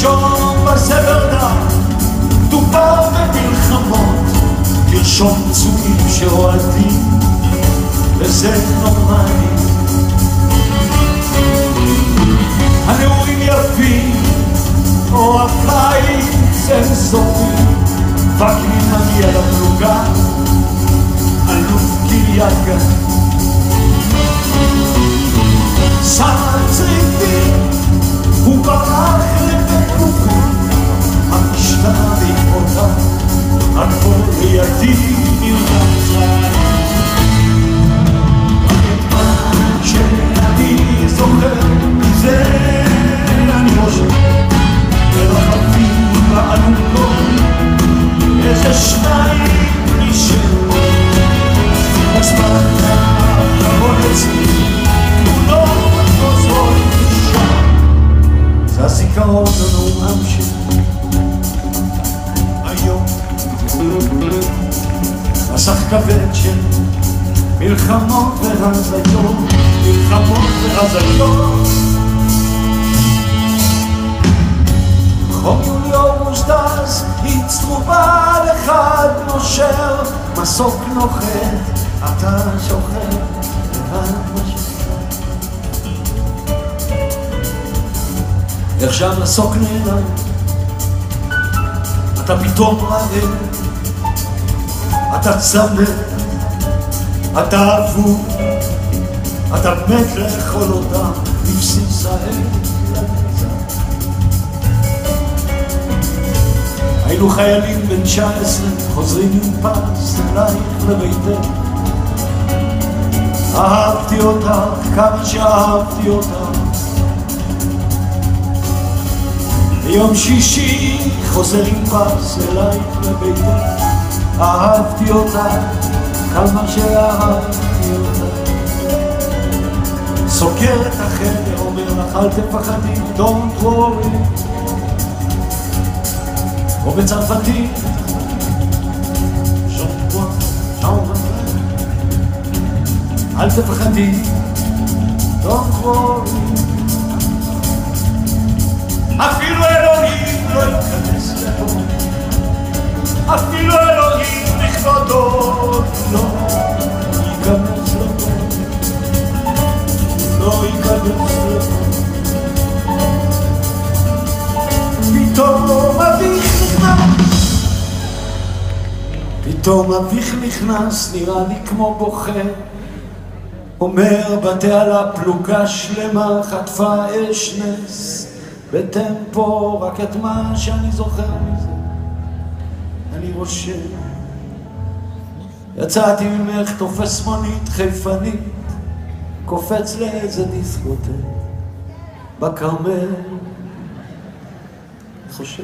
תרשום בספר דף, דובר במלחמות, תרשום פצועים שאוהדים, וזה נורמלי. הנעורים יפים, או הפלייס הם סופים, וקנין מגיע לפלוגה, אלוף קריית גת. שם צריפים, הוא ברח לבית לוחם, המשטרה בעקבותיו, הכל לידי נראה. את מה שאני זוכר, זה אני חושב, ורחבים באלונקות, איזה שניים נשארו. הזמן האחרון אצלי, הוא לא חוזר לשם, זה הזיכרון הנורם שלי. היום מסך כבד של מלחמות והזיות, מלחמות והזיות. חום יוליו מוסדס, הצטרובה לחד נושר, מסוק נוחת, אתה שוכר לבד משפר. איך שהמסוק נעלם, אתה פתאום רעב, אתה צמא, אתה אבוד, אתה מת לאכול אותה בבסיס העץ. היינו חיילים בן 19, חוזרים עם פס אלייך לביתך. אהבתי אותך כמה שאהבתי אותך. ביום שישי חוזר עם פס אלייך לביתך. אהבתי אותך כמה שאהבתי אותך. סוקר את החדר, אומר לך אל תפחדי, don't worry. או בצרפתית, אל תפחדי, don't worry. אפילו אלוהים לא ייכנס לפה, אפילו אלוהים בכבודו לא ייכנס לפה, לא ייכנס לפה. פתאום אביך נכנס, פתאום אביך נכנס, נראה לי כמו בוכה, אומר בתעלה פלוגה שלמה חטפה אש נס, בטמפו רק את מה שאני זוכר מזה אני רושם. יצאתי ממך תופס מונית חיפנית, קופץ לאיזה דיסקוטק בכרמל, חושב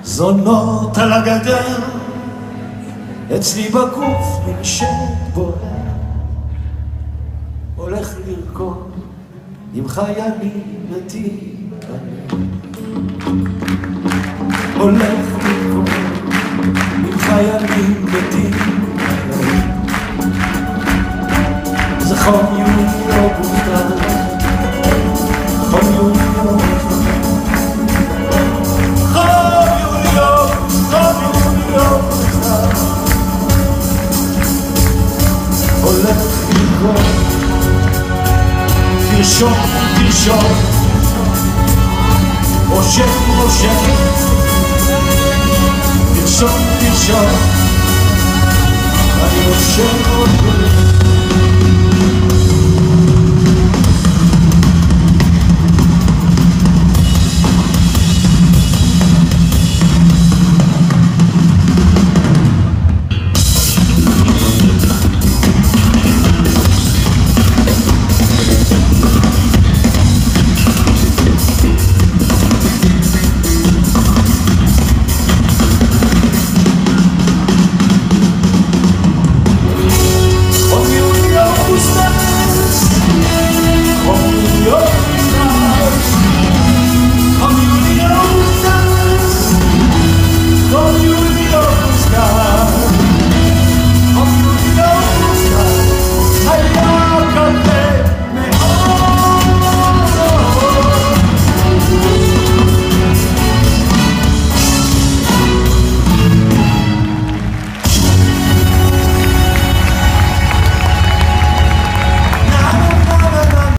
זונות על הגדר, אצלי בגוף מנשת בוער, הולך לרקוד עם חיילים מתים, הולך לרקוד עם חיילים מתים. זה חום יולי אוגוסט, חום יולי אוגוסט, הולך לרקוד, תרשום, תרשום, רושם, רושם, תרשום, תרשום, אני רושם, רושם.